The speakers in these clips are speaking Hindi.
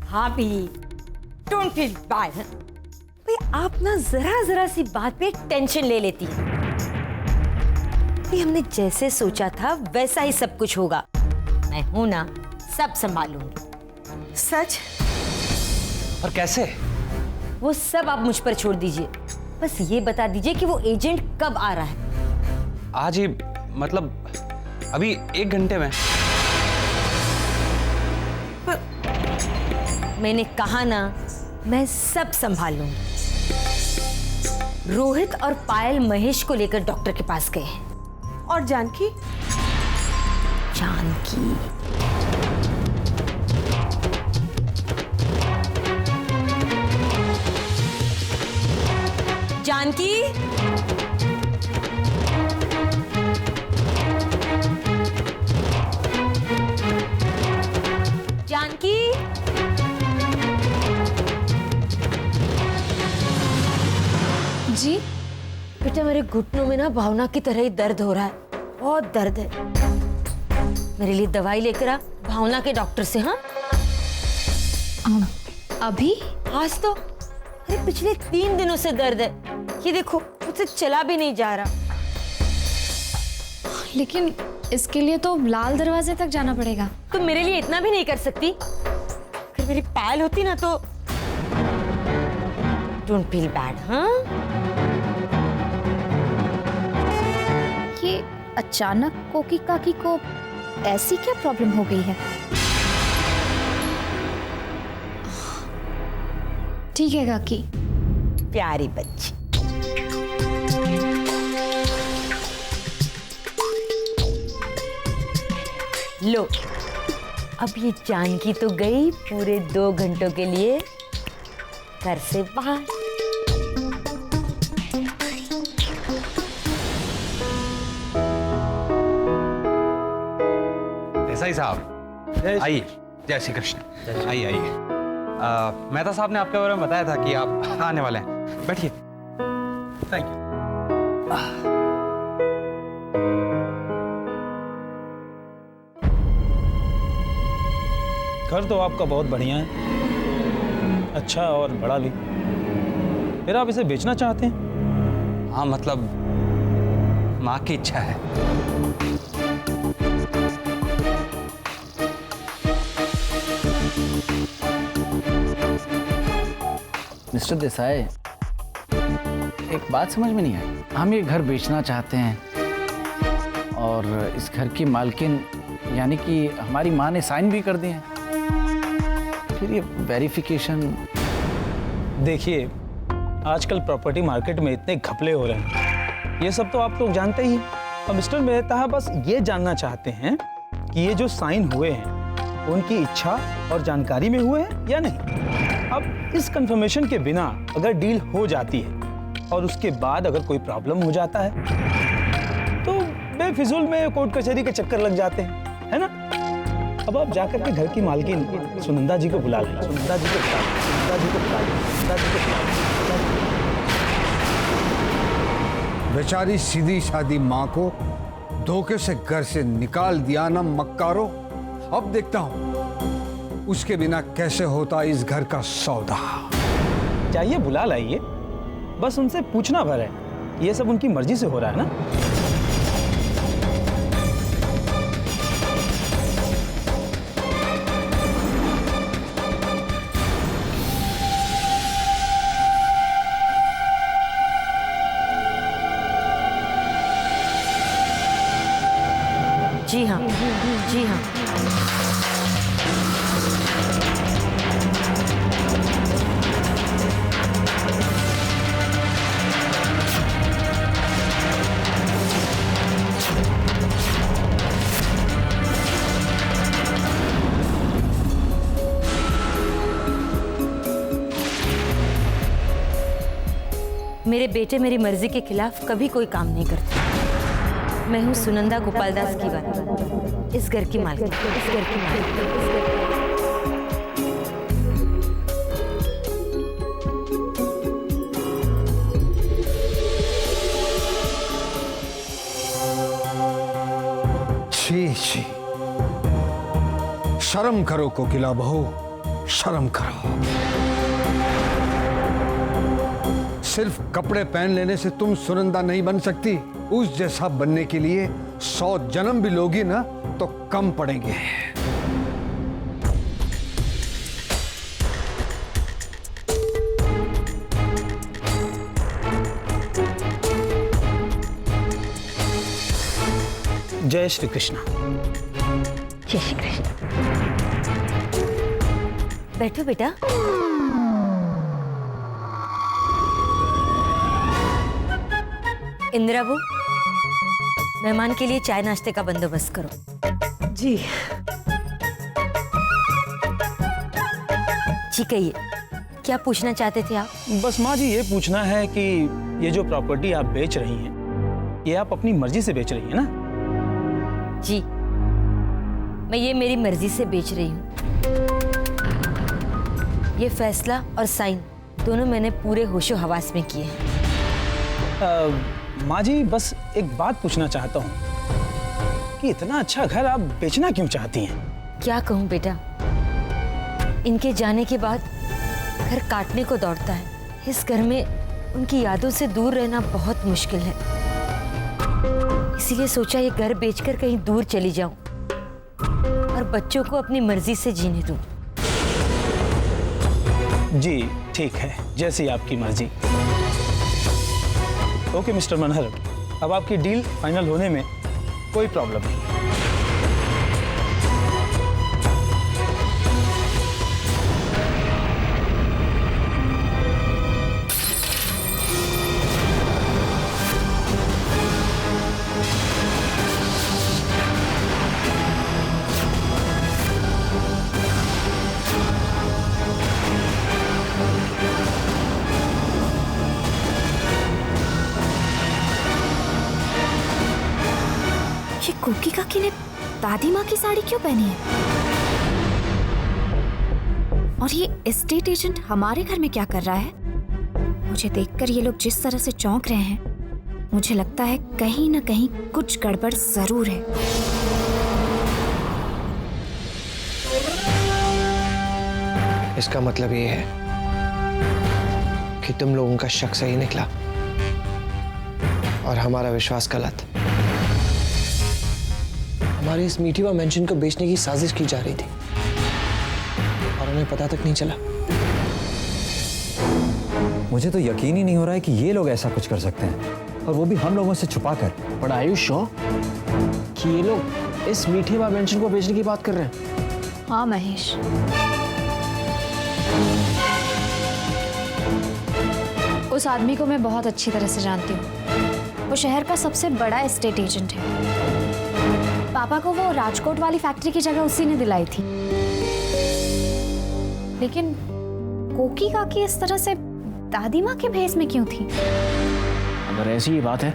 भाभी, डोंट फील बैड। भाई आप ना जरा जरा सी बात पे टेंशन ले लेती है। भाई हमने जैसे सोचा था वैसा ही सब कुछ होगा। मैं हूं ना, सब संभालूंगी। सच? और कैसे? वो सब आप मुझ पर छोड़ दीजिए। बस ये बता दीजिए कि वो एजेंट कब आ रहा है। आज ही, मतलब अभी 1 घंटे में। मैंने कहा ना, मैं सब संभाल लूंगी। रोहित और पायल महेश को लेकर डॉक्टर के पास गए हैं। और जानकी? जानकी जानकी जानकी जी बेटा, मेरे घुटनों में ना भावना की तरह ही दर्द हो रहा है। बहुत दर्द है। मेरे लिए दवाई लेकर आ भावना के डॉक्टर से। हाँ अभी? आज तो अरे पिछले 3 दिनों से दर्द है। ये देखो, मुझसे चला भी नहीं जा रहा। लेकिन इसके लिए तो लाल दरवाजे तक जाना पड़ेगा। तुम मेरे लिए इतना भी नहीं कर सकती? अगर मेरी पायल होती ना तो। Don't feel bad. हाँ, ये अचानक कोकी काकी को ऐसी क्या प्रॉब्लम हो गई है? ठीक है काकी। प्यारी बच्ची। लो, अब ये जानकी तो गई पूरे 2 घंटों के लिए घर से बाहर। देसाई साहब, आइए। जय श्री कृष्ण। आइए आइए। मेहता साहब ने आपके बारे में बताया था कि आप आने वाले हैं। बैठिए। Thank you. घर तो आपका बहुत बढ़िया है, अच्छा और बड़ा भी। फिर आप इसे बेचना चाहते हैं? हाँ, मतलब माँ की इच्छा है। मिस्टर देसाई, एक बात समझ में नहीं आई। हम ये घर बेचना चाहते हैं और इस घर की मालकिन यानी कि हमारी माँ ने साइन भी कर दिए हैं। फिर ये वेरिफिकेशन। देखिए, आजकल प्रॉपर्टी मार्केट में इतने घपले हो रहे हैं, ये सब तो आप लोग जानते ही। और मिस्टर मेहता बस ये जानना चाहते हैं कि ये जो साइन हुए हैं उनकी इच्छा और जानकारी में हुए हैं या नहीं। अब इस कंफर्मेशन के बिना अगर डील हो जाती है और उसके बाद अगर कोई प्रॉब्लम हो जाता है तो बेफिजूल में कोर्ट कचहरी के चक्कर लग जाते हैं, है ना। अब आप जाकर के घर की मालकिन सुनंदा जी को बुला लें। सुनंदा जी को बुला लें। सुनंदा जी को बुला लें। सुनंदा जी को बुला लें। बेचारी सीधी सादी माँ को धोखे से घर से निकाल दिया ना मक्कारो। अब देखता हूं उसके बिना कैसे होता इस घर का सौदा। चाहिए बुला लाइए, बस उनसे पूछना भर है, ये सब उनकी मर्जी से हो रहा है ना। जी हाँ, जी हाँ। मेरे बेटे मेरी मर्जी के खिलाफ कभी कोई काम नहीं करते। मैं हूँ सुनंदा गोपालदास की बात, इस घर की मालकिन, इस घर की मालकिन। छी छी, शर्म करो कोकिला बहू। शर्म करो। सिर्फ कपड़े पहन लेने से तुम सुनंदा नहीं बन सकती। उस जैसा बनने के लिए 100 जन्म भी लोगी ना तो कम पड़ेंगे। जय श्री कृष्णा। जय श्री कृष्ण। बैठो बेटा। इंदिरा बहू, मेहमान के लिए चाय नाश्ते का बंदोबस्त करो। जी। जी कहिए, क्या पूछना चाहते थे आप? बस माँ जी, ये पूछना है कि ये जो प्रॉपर्टी आप बेच रही हैं, ये आप अपनी मर्जी से बेच रही हैं ना? जी, मैं ये मेरी मर्जी से बेच रही हूँ। ये फैसला और साइन दोनों मैंने पूरे होशो हवास में किए हैं। माँ जी, बस एक बात पूछना चाहता हूँ कि इतना अच्छा घर आप बेचना क्यों चाहती हैं? क्या कहूँ बेटा, इनके जाने के बाद घर काटने को दौड़ता है। इस घर में उनकी यादों से दूर रहना बहुत मुश्किल है, इसीलिए सोचा ये घर बेचकर कहीं दूर चली जाऊं और बच्चों को अपनी मर्जी से जीने दूं। जी ठीक है, जैसी आपकी मर्जी। ओके मिस्टर मनहर, अब आपकी डील फाइनल होने में कोई प्रॉब्लम नहीं। ये कोकी काकी ने दादी माँ की साड़ी क्यों पहनी है? और ये एस्टेट एजेंट हमारे घर में क्या कर रहा है? मुझे देखकर ये लोग जिस तरह से चौंक रहे हैं, मुझे लगता है कहीं ना कहीं कुछ गड़बड़ जरूर है। इसका मतलब ये है कि तुम लोगों का शक सही निकला और हमारा विश्वास गलत। हमारी इस मीठी व मेंशन को बेचने की साजिश की जा रही थी और हमें पता तक नहीं चला। मुझे तो यकीन ही नहीं हो रहा है कि ये लोग ऐसा कुछ कर सकते हैं, और वो भी हम लोगों से छुपाकर। बट आर यू श्योर कि ये लोग इस मीठी व मेंशन को बेचने की बात कर रहे हैं? हाँ महेश, उस आदमी को मैं बहुत अच्छी तरह से जानती हूँ। वो शहर का सबसे बड़ा एस्टेट एजेंट है। पापा को वो राजकोट वाली फैक्ट्री की जगह उसी ने दिलाई थी। लेकिन कोकी काकी इस तरह से दादी माँ के भेस में क्यों थी? अगर ऐसी ही बात है,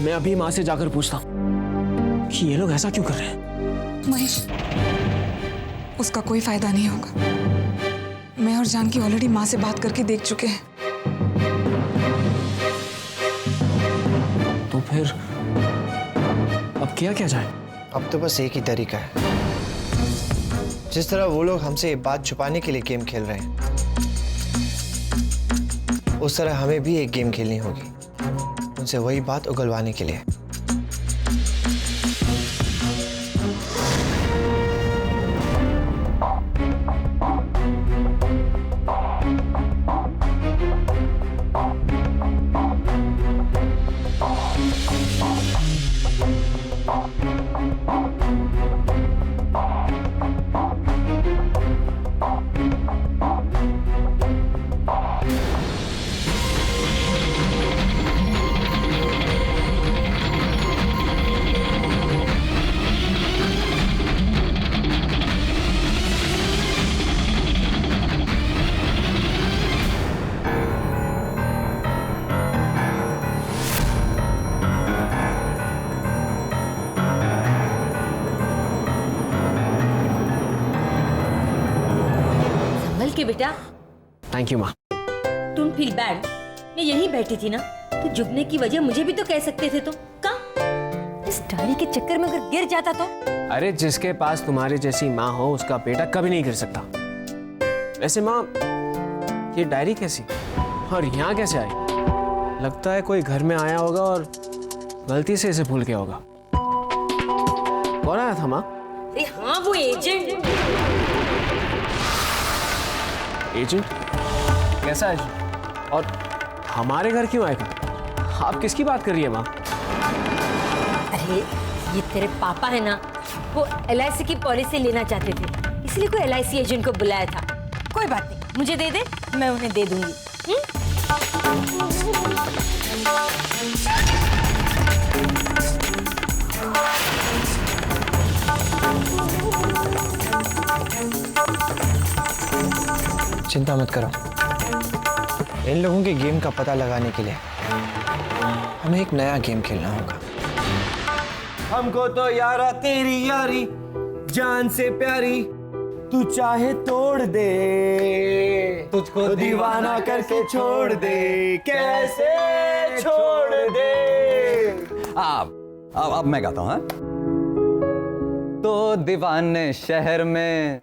मैं अभी माँ से जाकर पूछता हूँ कि ये लोग ऐसा क्यों कर रहे हैं। महेश, उसका कोई फायदा नहीं होगा। मैं और जानकी ऑलरेडी माँ से बात करके देख चुके हैं। तो फिर अब किया क्या जाए? अब तो बस एक ही तरीका है। जिस तरह वो लोग हमसे बात छुपाने के लिए गेम खेल रहे हैं, उस तरह हमें भी एक गेम खेलनी होगी, उनसे वही बात उगलवाने के लिए। के बेटा, थैंक यू माँ। तुम फील बैड। मैं यहीं बैठी थी ना, तो झुकने की वजह मुझे भी तो कह सकते थे तुम। कहाँ? इस डायरी के चक्कर में अगर गिर जाता तो? अरे जिसके पास तुम्हारी जैसी माँ हो उसका बेटा कभी नहीं गिर सकता। वैसे माँ, ये डायरी कैसी और यहाँ कैसे आई? लगता है कोई घर में आया होगा और गलती से इसे भूल गया होगा। कौन आया था माँ? अरे हाँ, वो एजेंट। एजेंट? कैसा एजेंट? और हमारे घर क्यों आएगा? आप किसकी बात कर रही है माँ? अरे ये तेरे पापा है ना, वो LIC की पॉलिसी लेना चाहते थे, इसलिए कोई LIC एजेंट को बुलाया था। कोई बात नहीं, मुझे दे दे, मैं उन्हें दे दूंगी। चिंता मत करो, इन लोगों के गेम का पता लगाने के लिए हमें एक नया गेम खेलना होगा। हमको तो यारा तेरी यारी जान से प्यारी, तू चाहे तोड़ दे, तुझको दीवाना करके छोड़ दे, कैसे छोड़ दे। अब मैं गाता हूँ। तो दीवाने शहर में,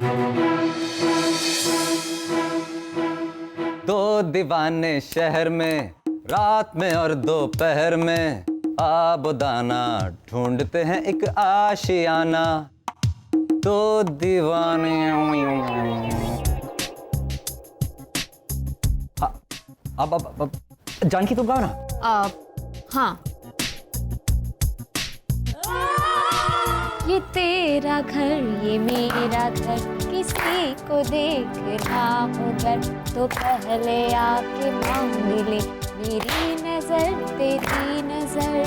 दो दीवाने शहर में, रात में और दोपहर में आबोदाना ढूंढते हैं एक आशियाना। दो दीवाने। अब जानकी तुम गाओ ना। हाँ। ये तेरा घर ये मेरा घर, किसी को देखना हो घर तो पहले आके मांग ले मेरी नजर तेरी नजर।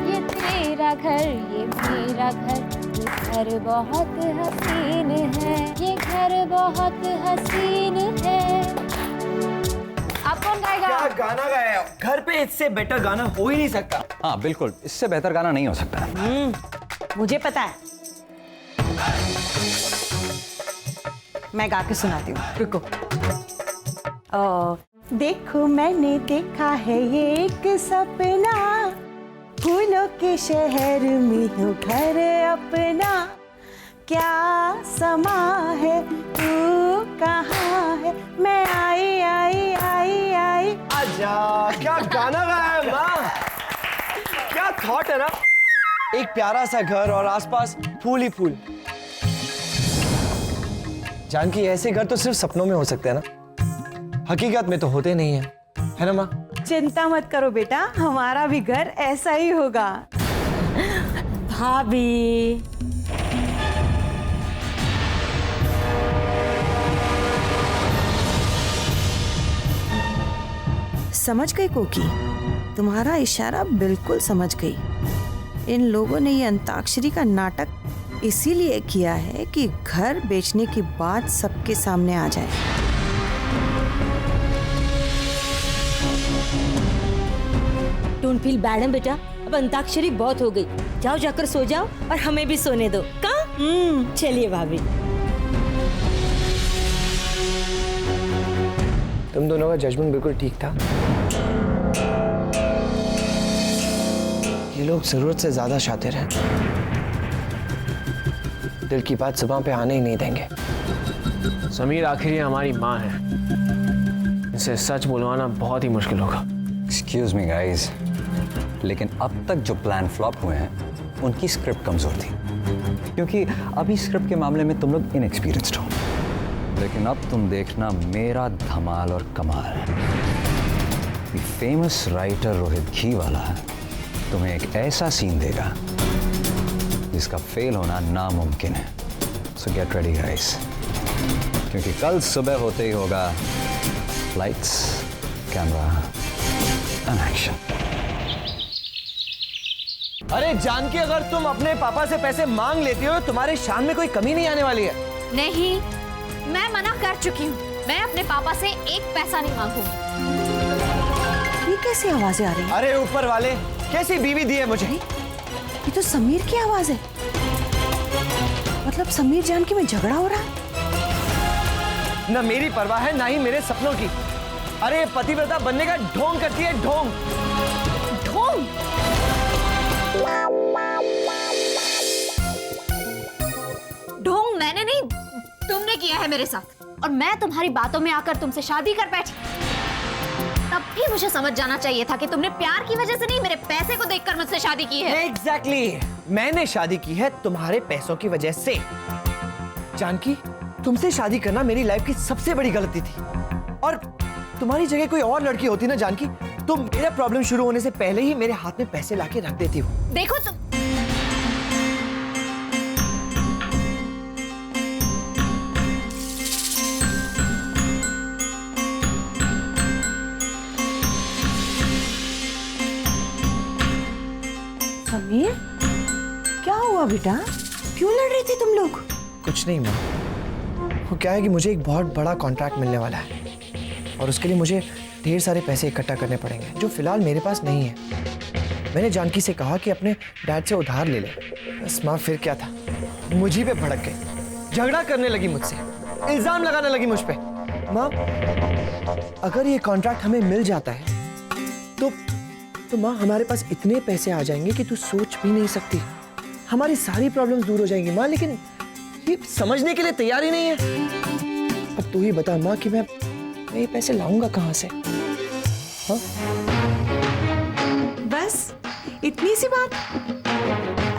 ये तेरा घर ये मेरा घर, ये घर बहुत हसीन है, ये घर बहुत हसीन है। आप कौन गाएगा? क्या गाना गाया? घर पे इससे बेटर गाना हो ही नहीं सकता। हाँ बिल्कुल, इससे बेहतर गाना नहीं हो सकता। मुझे पता है, मैं गा के सुनाती हूँ, रुको। देखो मैंने देखा है ये एक सपना, फूलों के शहर में हो घर अपना, क्या समा है तू कहाँ है, मैं आई आई आई आई। आजा, क्या गाना गाया है माँ, क्या थॉट है ना। एक प्यारा सा घर और आसपास फूल ही फूल। जानकी, ऐसे घर तो सिर्फ सपनों में हो सकते हैं ना, हकीकत में तो होते नहीं है ना माँ? चिंता मत करो बेटा, हमारा भी घर ऐसा ही होगा। भाभी, समझ गई कोकी, तुम्हारा इशारा बिल्कुल समझ गई। इन लोगों ने ये अंताक्षरी का नाटक इसीलिए किया है कि घर बेचने की बात सबके सामने आ जाए। डोंट फील बैड है बेटा, अब अंताक्षरी बहुत हो गई, जाओ जाकर सो जाओ और हमें भी सोने दो। कहाँ? चलिए भाभी। तुम दोनों का जजमेंट बिल्कुल ठीक था। ये लोग जरूरत से ज्यादा शातिर हैं, दिल की बात जुबान पे आने ही नहीं देंगे। समीर आखिर ये हमारी माँ है, इसे सच बुलवाना बहुत ही मुश्किल होगा। एक्सक्यूज मी गाइस, लेकिन अब तक जो प्लान फ्लॉप हुए हैं उनकी स्क्रिप्ट कमजोर थी, क्योंकि अभी स्क्रिप्ट के मामले में तुम लोग इनएक्सपीरियंस्ड हो। लेकिन अब तुम देखना मेरा धमाल और कमाल। फेमस राइटर रोहित घी वाला तुम्हें एक ऐसा सीन देगा जिसका फेल होना नामुमकिन है। सो गेट रेडी गाइस, क्योंकि कल सुबह होते ही होगा लाइट्स, कैमरा एंड एक्शन। अरे जानकी, अगर तुम अपने पापा से पैसे मांग लेती हो तुम्हारे शान में कोई कमी नहीं आने वाली है। नहीं, मैं मना कर चुकी हूँ, मैं अपने पापा से एक पैसा नहीं मांगूंगी। ये कैसी आवाजें आ रही हैं? अरे ऊपर वाले, कैसी बीवी दी है मुझे। ये तो समीर की आवाज है। मतलब समीर जानकी में झगड़ा हो रहा है। ना मेरी परवाह है ना ही मेरे सपनों की। अरे पतिव्रता बनने का ढोंग करती है, ढोंग। ढोंग? ढोंग मैंने नहीं, तुमने किया है मेरे साथ, और मैं तुम्हारी बातों में आकर तुमसे शादी कर बैठी। तब भी मुझे समझ जाना चाहिए था कि तुमने प्यार की वजह से नहीं, मेरे पैसे को देखकर मुझसे शादी की है। एग्जैक्टली, मैंने शादी की है तुम्हारे पैसों की वजह से। जानकी, तुमसे शादी करना मेरी लाइफ की सबसे बड़ी गलती थी, और तुम्हारी जगह कोई और लड़की होती ना जानकी, तो मेरा प्रॉब्लम शुरू होने से पहले ही मेरे हाथ में पैसे लाके रख देती हो। देखो तुम, समीर, क्या हुआ बेटा? क्यों लड़ रहे थे तुम लोग? कुछ नहीं माँ, वो क्या है कि मुझे एक बहुत बड़ा कॉन्ट्रैक्ट मिलने वाला है, और उसके लिए मुझे ढेर सारे पैसे इकट्ठा करने पड़ेंगे जो फिलहाल मेरे पास नहीं है। मैंने जानकी से कहा कि अपने डैड से उधार ले ले। बस माँ फिर क्या था, मुझे पे भड़क गई, झगड़ा करने लगी मुझसे, इल्जाम लगाने लगी मुझ पे। माँ, अगर ये कॉन्ट्रैक्ट हमें मिल जाता है तो माँ हमारे पास इतने पैसे आ जाएंगे कि तू सोच भी नहीं सकती। हमारी सारी प्रॉब्लम्स दूर हो जाएंगी माँ, लेकिन ये समझने के लिए तैयार ही नहीं है। अब तू ही बता माँ कि मैं ये पैसे लाऊंगा कहाँ से? हाँ? बस इतनी सी बात?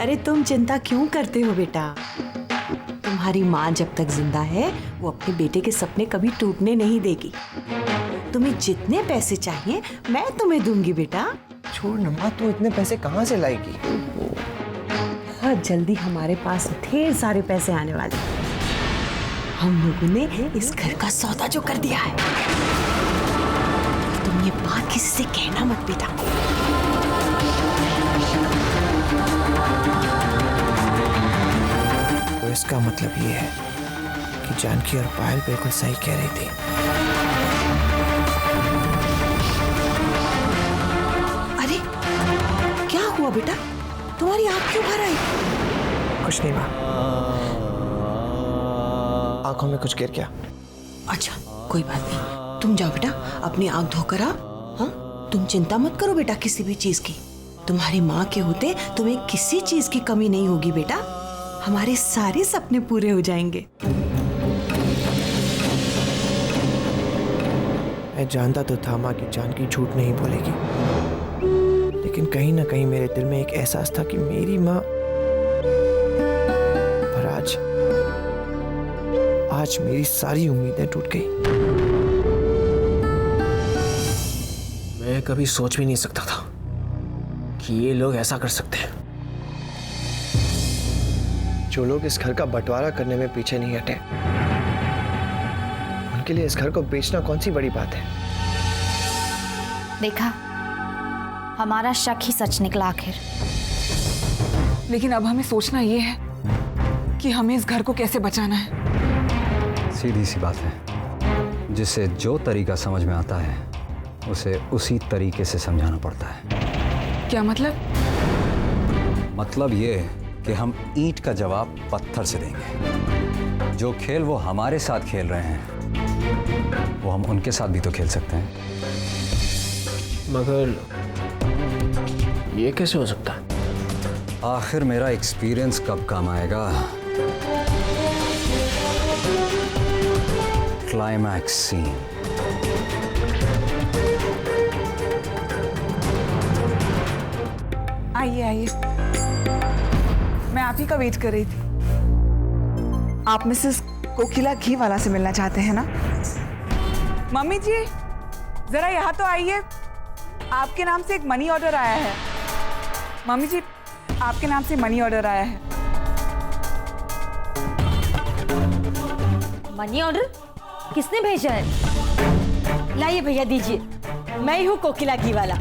अरे तुम चिंता क्यों करते हो बेटा? तुम्हारी माँ जब तक जिंदा है वो अपने बेटे के सपने कभी टूटने नहीं देगी। तुम्हें जितने पैसे चाहिए मैं तुम्हें दूंगी बेटा। छोड़ ना माँ, तू इतने पैसे कहाँ से लाएगी? बहुत जल्दी हमारे पास ढेर सारे पैसे आने वाले हैं। हम लोगों ने इस घर का सौदा जो कर दिया है। तुम ये बात किसी से कहना मत बेटा। तो इसका मतलब ये है कि जानकी और पायल बिल्कुल सही कह रही थी। अरे क्या हुआ बेटा? तुम्हारी आंख क्यों भर आई? कुछ नहीं माँ, आंखों में कुछ गिर गया। अच्छा कोई बात नहीं, तुम जाओ बेटा अपनी आंख धोकर आओ। हाँ, तुम चिंता मत करो बेटा किसी भी चीज की। तुम्हारी माँ के होते तुम्हें किसी चीज की कमी नहीं होगी बेटा। हमारे सारे सपने पूरे हो जाएंगे। मैं जानता तो था माँ कि जानकी झूठ नहीं बोलेगी, लेकिन कहीं ना कहीं मेरे दिल में एक एहसास था कि मेरी माँ, पर आज मेरी सारी उम्मीदें टूट गई। मैं कभी सोच भी नहीं सकता था कि ये लोग ऐसा कर सकते हैं। जो लोग इस घर का बंटवारा करने में पीछे नहीं हटे, उनके लिए इस घर को बेचना कौन सी बड़ी बात है। देखा, हमारा शक ही सच निकला आखिर। लेकिन अब हमें सोचना ये है कि हमें इस घर को कैसे बचाना है। सीधी सी बात है, जिसे जो तरीका समझ में आता है उसे उसी तरीके से समझाना पड़ता है। क्या मतलब? मतलब ये कि हम ईंट का जवाब पत्थर से देंगे। जो खेल वो हमारे साथ खेल रहे हैं वो हम उनके साथ भी तो खेल सकते हैं। मगर ये कैसे हो सकता है? आखिर मेरा एक्सपीरियंस कब काम आएगा? Climax scene. आइए आइए, मैं आप ही का वेट कर रही थी। आप मिसेस कोकिला घी वाला से मिलना चाहते हैं ना? मम्मी जी जरा यहाँ तो आइए, आपके नाम से एक मनी ऑर्डर आया है। मम्मी जी आपके नाम से मनी ऑर्डर आया है। मनी ऑर्डर किसने भेजा है? लाइए भैया दीजिए, मैं ही हूँ कोकिला घी वाला।